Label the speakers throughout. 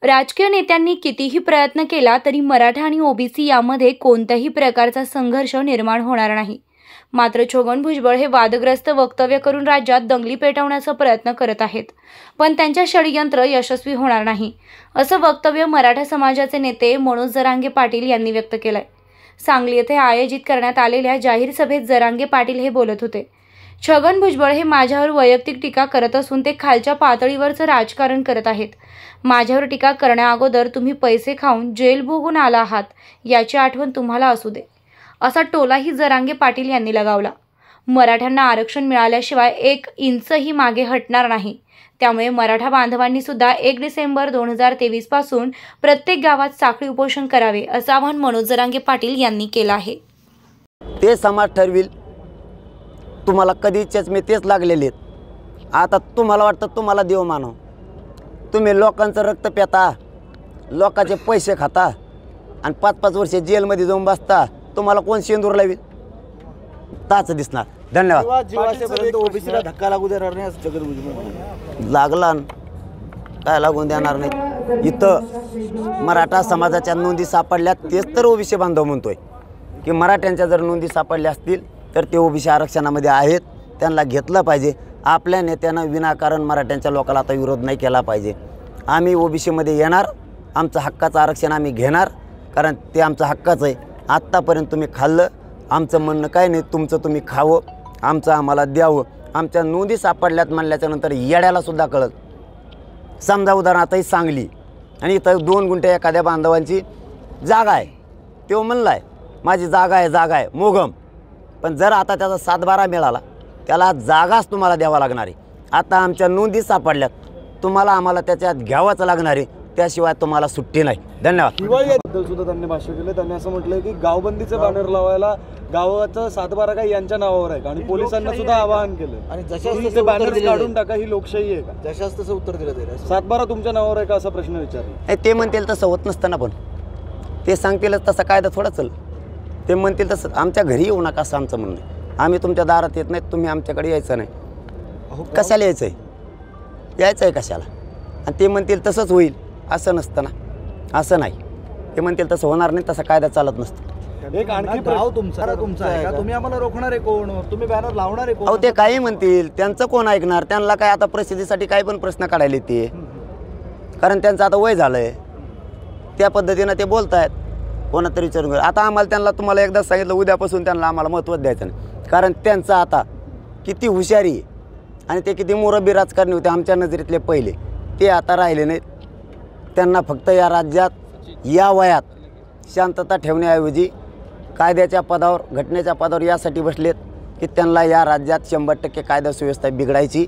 Speaker 1: राजकीय नेत्यांनी कितीही प्रयत्न केला तरी मराठा आणि ओबीसी यामध्ये कोणत्याही प्रकारचा संघर्ष निर्माण होणार नाही। मात्र छगन भुजबळ हे वादग्रस्त वक्तव्य करून राज्यात दंगली पेटवण्याचा प्रयत्न करत आहेत, पण त्यांच्या षडयंत्र यशस्वी होणार नाही, असं वक्तव्य मराठा समाजाचे नेते मनोज जरांगे पाटील यांनी व्यक्त केलंय। सांगली येथे आयोजित करण्यात आलेल्या जाहीर सभेत जरांगे पाटील हे बोलत होते। छगन भुजबळ हे माझ्यावर वैयक्तिक टीका करत असून ते खालच्या पातळीवरचं राजकारण करत आहेत। माझ्यावर टीका करण्याअगोदर तुम्ही पैसे खाऊन जेल भोगून आला आहात याची आठवण तुम्हाला असू दे, असा टोलाही जरांगे पाटील यांनी लगावला। मराठ्यांना आरक्षण मिळाल्याशिवाय 1 इंचही मागे हटणार नाही, त्यामुळे मराठा बांधवांनी सुद्धा 1 डिसेंबर 2023 पासून प्रत्येक गावात साखळी उपोषण करावे, असं आवाहन मनोज जरांगे पाटील यांनी केलं आहे।
Speaker 2: ते समाज ठरविल, तुम्हाला कधीच मी तेच लागलेले आहेत। आता तुम्हाला वाटतं तुम्हाला देव मानव, तुम्ही लोकांचं रक्त पिता, लोकांचे पैसे खाता आणि 5-5 वर्षे जेलमध्ये जाऊन बसता, तुम्हाला कोण शेंदूर लावेल ताच दिसणार। धन्यवाद।
Speaker 3: ओबीसीला धक्का लागू देणार नाही असं छगन भुजबळ
Speaker 2: लागला काय लागून देणार नाही। इथं मराठा समाजाच्या नोंदी सापडल्या, तेच तर ओबीसी बांधव म्हणतोय की मराठ्यांच्या जर नोंदी सापडल्या असतील तर ते ओबीसी आरक्षणामध्ये आहेत, त्यांना घेतलं पाहिजे। आपल्या नेत्यानं विनाकारण मराठ्यांच्या लोकांना आता विरोध नाही केला पाहिजे। आम्ही ओबीसीमध्ये येणार, आमचं हक्काचं आरक्षण आम्ही घेणार, कारण ते आमचं हक्काचं आहे। आत्तापर्यंत तुम्ही खाल्लं, आमचं म्हणणं काय नाही, तुमचं तुम्ही खावं, आमचं आम्हाला द्यावं। आमच्या नोंदी सापडल्यात म्हणल्याच्या नंतर येड्यालासुद्धा कळत। समजा उदाहरणार्थ सांगली आणि इथं 2 गुंठे एखाद्या बांधवांची जागा आहे, तो म्हणला आहे माझी जागा आहे मोगम, पण जर आता त्याचा 7-12 मिळाला त्याला जागाच तुम्हाला द्यावा लागणार आहे। आता आमच्या नोंदी सापडल्यात, तुम्हाला आम्हाला त्याच्यात घ्यावाच लागणार आहे, त्याशिवाय तुम्हाला सुट्टी नाही। धन्यवाद।
Speaker 3: दिवाळीबद्दल सुद्धा त्यांनी भाष्य केलं। त्यांनी असं म्हटलं की गावबंदीचे बॅनर लावायला गावाचं 7-12 काही यांच्या नावावर आहे आणि पोलिसांना सुद्धा आवाहन केलं आणि जशाच बॅनर काढून टाका, ही लोकशाही आहे का? जशाच तसं उत्तर दिलं जाईल। 7-12 तुमच्या नावावर आहे का असा प्रश्न विचारला।
Speaker 2: ते म्हणतील तसं होत नसताना, पण ते सांगतीलच तसा कायदा थोडा चल, ते म्हणतील तसं आमच्या घरी येऊ नका असं आमचं म्हणणं आहे। आम्ही तुमच्या दारात येत नाहीत, तुम्ही आमच्याकडे यायचं नाही। कशाला यायचं आहे कशाला? आणि ते म्हणतील तसंच होईल असं नसतं ना, असं नाही। ते म्हणतील तसं होणार नाही, तसा कायदा चालत नसतं।
Speaker 3: एक आणखी गाव तुमचा आहे का? तुम्ही आम्हाला रोखणार आहे कोण? तुम्ही बॅनर लावणार आहे कोण?
Speaker 2: अहो ते काही म्हणतील, त्यांचं कोण ऐकणार? त्यांना काय आता प्रसिद्धीसाठी काही पण प्रश्न काढायला येते, कारण त्यांचं आता वय झालंय, त्या पद्धतीनं ते बोलतायत। कोणातरी विचारून आता आम्हाला त्यांना तुम्हाला एकदा सांगितलं, उद्यापासून त्यांना आम्हाला महत्त्व द्यायचं नाही, कारण त्यांचं आता किती हुशारी आहे आणि ते किती मुरब्बी राजकारणी होते आमच्या नजरेतले पहिले, ते आता राहिले नाहीत। त्यांना फक्त या राज्यात या वयात शांतता ठेवण्याऐवजी कायद्याच्या पदावर, घटनेच्या पदावर यासाठी बसलेत की त्यांना या राज्यात 100% कायदा सुव्यवस्था बिघडायची,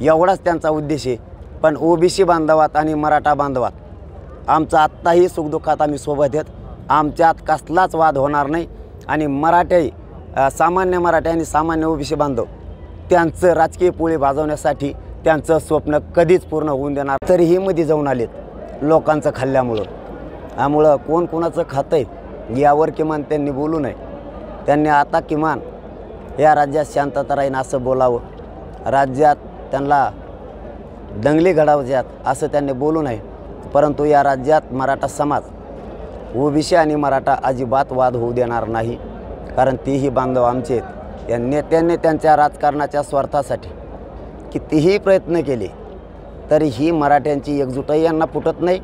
Speaker 2: एवढाच त्यांचा उद्देश आहे। पण ओबीसी बांधवात आणि मराठा बांधवात आमचं आत्ताही सुखदुःखात आम्ही सोबत आहेत, आमच्यात कसलाच वाद होणार नाही। आणि मराठे, सामान्य मराठे आणि सामान्य ओबीसी बांधव त्यांचं राजकीय पोळी भाजवण्यासाठी त्यांचं स्वप्न कधीच पूर्ण होऊन देणार। तरीही मध्ये जाऊन आलेत लोकांचं खाल्ल्यामुळं, त्यामुळं कोण कोणाचं खातं आहे यावर किमान त्यांनी बोलू नये। त्यांनी आता किमान या राज्यात शांतता राहीन असं बोलावं, राज्यात त्यांना दंगली घडावच्यात असं त्यांनी बोलू नये। परंतु या राज्यात मराठा समाज, ओबीसी आणि मराठा अजिबात वाद होऊ देणार नाही, कारण तीही बांधव आमचे आहेत। या नेत्यांनी त्यांच्या राजकारणाच्या स्वार्थासाठी कितीही प्रयत्न केले तरीही मराठ्यांची एकजुटही यांना फुटत नाही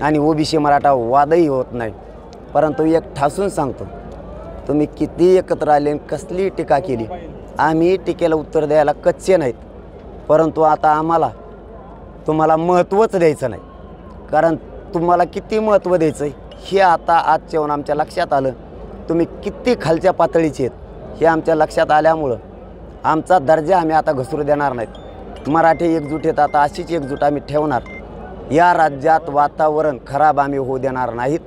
Speaker 2: आणि ओबीसी मराठा वादही होत नाही। परंतु एक ठासून सांगतो, तुम्ही किती एकत्र आले, कसली टीका केली, आम्ही टीकेला उत्तर द्यायला कच्चे नाहीत। परंतु आता आम्हाला तुम्हाला महत्त्वच द्यायचं नाही, कारण तुम्हाला किती महत्त्व द्यायचं आहे हे आता आज जेवण आमच्या लक्षात आलं। तुम्ही किती खालच्या पातळीचे आहेत हे आमच्या लक्षात आल्यामुळं आमचा दर्जा आम्ही आता घसरू देणार नाहीत। मराठी एकजूट आहेत, आता अशीच एकजूट आम्ही ठेवणार। या राज्यात वातावरण खराब आम्ही होऊ देणार नाहीत।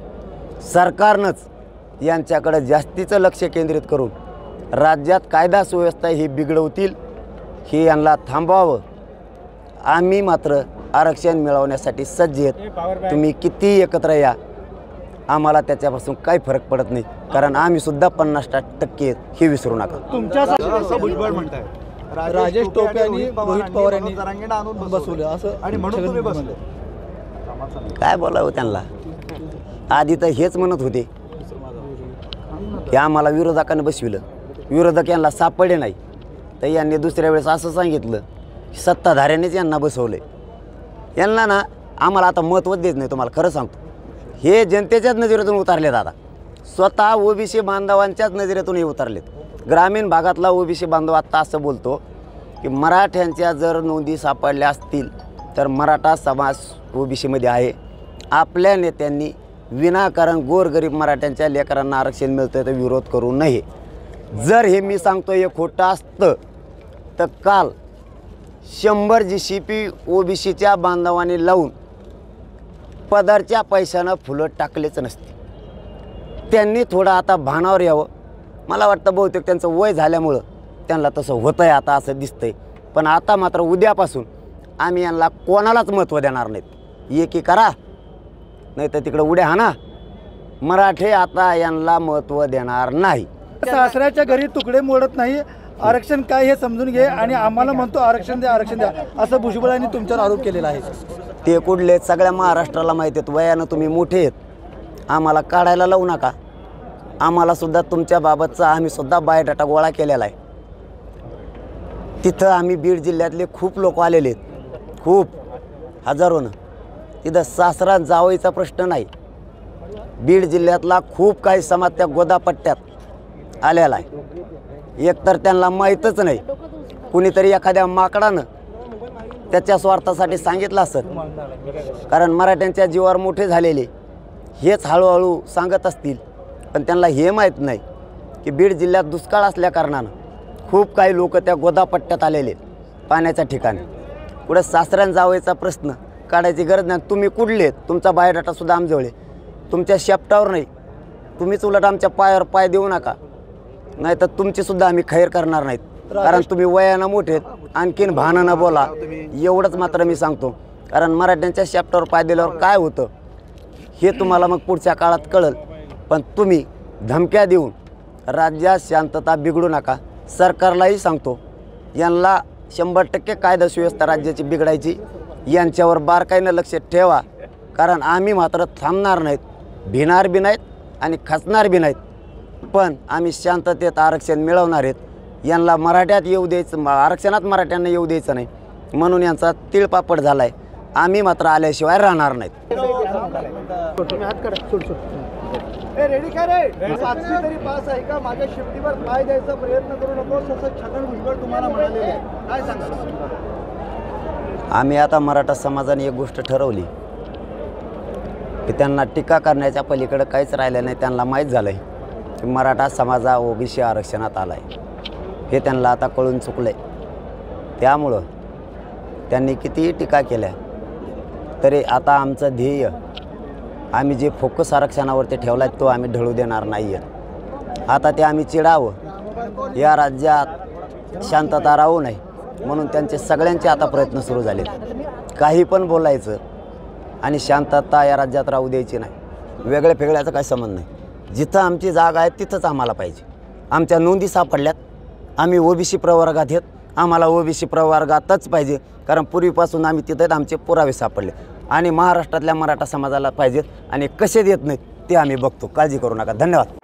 Speaker 2: सरकारनंच यांच्याकडे जास्तीचं लक्ष केंद्रित करून राज्यात कायदा सुव्यवस्था ही बिघडवतील हे यांना थांबवावं। आम्ही मात्र आरक्षण मिळवण्यासाठी सज्ज आहेत। तुम्ही किती एकत्र या, आम्हाला त्याच्यापासून काही फरक पडत नाही, कारण आम्ही सुद्धा 50% हे विसरू नका।
Speaker 3: तुमच्या भुजबळ म्हणताय राजेश टोपे आणि रोहित पवार यांनी आणून बसवलं असं आणि म्हणून तुम्ही बसले।
Speaker 2: काय बोलावं त्यांना. आधी तर हेच म्हणत होते की आम्हाला विरोधकांनी बसविलं, विरोधक यांना सापडले नाही. तर यांनी दुसऱ्या वेळेस असं सांगितलं की सत्ताधाऱ्यांनीच यांना बसवलं. यांना ना आम्हाला आता महत्त्वच देत नाही. तुम्हाला खरं सांगतो, हे जनतेच्याच नजरेतून उतारलेत. आता स्वतः ओबीसी बांधवांच्याच नजरेतून हे उतरलेत. ग्रामीण भागातला ओबीसी बांधव आत्ता असं बोलतो की मराठ्यांच्या जर नोंदी सापडल्या असतील तर मराठा समाज ओबीसीमध्ये आहे. आपल्या नेत्यांनी विनाकारण गोरगरीब मराठ्यांच्या लेकरांना आरक्षण मिळतं तर विरोध करू नये. जर हे मी सांगतो हे खोटं असतं तर काल 100 GCP ओबीसीच्या बांधवांनी लावून पदरच्या पैशानं फुलं टाकलेच नसते. त्यांनी थोडं आता भानावर यावं. मला वाटतं बहुतेक त्यांचं वय झाल्यामुळं त्यांना तसं होतं आहे आता असं दिसतंय. पण आता मात्र उद्यापासून आम्ही यांना कोणालाच महत्त्व देणार नाहीत. एकी करा नाही तर तिकडं उड्या हाणा. मराठे आता यांना महत्त्व देणार नाही.
Speaker 4: सासऱ्याच्या घरी तुकडे मोडत नाही. आरक्षण काय हे समजून घे आणि आम्हाला म्हणतो आरक्षण द्या आरक्षण द्या असं भुजबळांनी तुमच्यावर आरोप केलेला आहे.
Speaker 2: ते कुठले सगळ्या महाराष्ट्राला माहिती आहेत. वयानं तुम्ही मोठे आहेत, आम्हाला काढायला लावू नका. आम्हाला सुद्धा तुमच्या बाबतचा आम्ही सुद्धा बायोडाटा गोळा केलेला आहे. तिथं आम्ही बीड जिल्ह्यातले खूप लोक आलेले आहेत, खूप हजारोनं. तिथं सासरा जावईचा प्रश्न नाही. बीड जिल्ह्यातला खूप काही समाज त्या गोदापट्ट्यात आलेला आहे. एकतर त्यांना माहीतच नाही. कुणीतरी एखाद्या माकडानं त्याच्या स्वार्थासाठी सांगितलं असत. कारण मराठ्यांच्या जीवावर मोठे झालेले हेच हळूहळू सांगत असतील. पण त्यांना हे माहीत नाही की बीड जिल्ह्यात दुष्काळ असल्या कारणानं खूप काही लोक त्या गोदापट्ट्यात आलेले पाण्याच्या ठिकाणी. पुढे सासऱ्यान जावयाचा प्रश्न काढायची गरज नाही. तुम्ही कुठले, तुमचा बायोडाटासुद्धा आमजवळ आहे. तुमच्या शेपटावर नाही. तुम्हीच उलट आमच्या पायावर पाय देऊ नका, नाही तर तुमचीसुद्धा आम्ही खैर करणार नाहीत. कारण तुम्ही वयानं मोठे आहेत. आणखीन भानानं बोला एवढंच मात्र मी सांगतो. कारण मराठ्यांच्या शेपटावर पाय दिल्यावर काय होतं हे तुम्हाला मग पुढच्या काळात कळेल. पण तुम्ही धमक्या देऊन राज्यात शांतता बिघडू नका. सरकारलाही सांगतो यांना 100% कायदा सुव्यवस्था राज्याची बिघडायची. यांच्यावर बारकाईनं लक्ष ठेवा. कारण आम्ही मात्र थांबणार नाहीत, भिणार बी नाहीत आणि खचणार बी नाहीत. पण आम्ही शांततेत आरक्षण मिळवणार आहेत. यांना मराठ्यात येऊ द्यायचं, आरक्षणात मराठ्यांना येऊ द्यायचं नाही. म्हणून यांचा तिळपापड झाला आहे. आम्ही मात्र आल्याशिवाय राहणार नाहीत.
Speaker 4: रेडी का रे साक्षी तरी पास आहे का? माझ्या शेपटीवर पाय द्यायचा प्रयत्न करू नकोस असं छगन भुजबळ तुम्हाला म्हणाले, काय सांगा?
Speaker 2: आम्ही आता मराठा समाजाने एक गोष्ट ठरवली की त्यांना टीका करण्याच्या पलीकडे काहीच राहिलं नाही. त्यांना माहीत झालं आहे की मराठा समाज हा ओबीसी आरक्षणात आला आहे. हे त्यांना आता कळून चुकलं आहे. त्यामुळं त्यांनी कितीही टीका केल्या तरी आता आमचं ध्येय, आम्ही जे फोकस आरक्षणावरती ठेवला आहे तो आम्ही ढळू देणार नाही आहे. आता ते आम्ही चिडावं, या राज्यात शांतता राहू नये म्हणून त्यांचे सगळ्यांचे आता प्रयत्न सुरू झाले. काही पण बोलायचं आणि शांतता या राज्यात राहू द्यायची नाही. वेगळ्या फेगळ्याचा काही संबंध नाही. जिथं आमची जागा आहे तिथंच आम्हाला पाहिजे. आमच्या नोंदी सापडल्यात, आम्ही ओबीसी प्रवर्गात आहेत, आम्हाला ओबीसी प्रवर्गातच पाहिजे. कारण पूर्वीपासून आम्ही तिथं आमचे पुरावे सापडले आणि महाराष्ट्रातल्या मराठा समाजाला पाहिजेत आणि कसे देत नाहीत ते आम्ही बघतो. काळजी करू नका. धन्यवाद.